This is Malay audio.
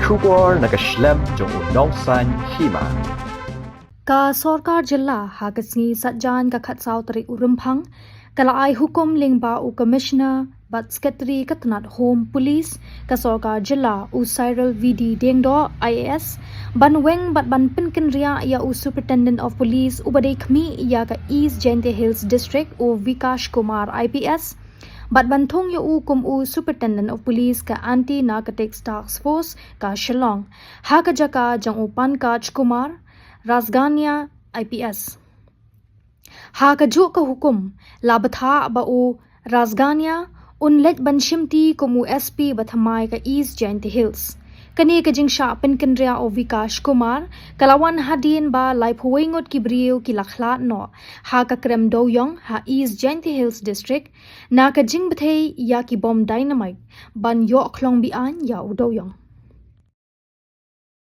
Shubor nakaslem jong unongsan Hima. Ka Sorkar Jilla hagasngi satjan ka khatsau tari urumpang kala ai hukum lingba u commissioner bat secretary katnat home police ka Sorkar Jilla u Cyril VD Dengdo IAS ban Weng bat ban pinkin ria ya u superintendent of police u badai khmi ya ka East Jaiñtia Hills district u Vikash Kumar IPS bat ban thong ya u kum u superintendent of police ka anti narcotics task force ka Shillong ha ka jaka jang u Pankaj Kumar Razgania IPS. Ha kaju ka hukum labatha ba u Razgania unlet ban shimti kumu SP bathamai ka East Jaiñtia Hills. Kani ka Shah Pinkandria o Vikash Kumar kalawan Hadien ba lai phuwengot ki Briew ki lakhla no ha ka Krem Dewïong ha East Jaiñtia Hills district na ka jing bathei ya ki bomb dynamite ban yo khlong bi an ya u Dewïong.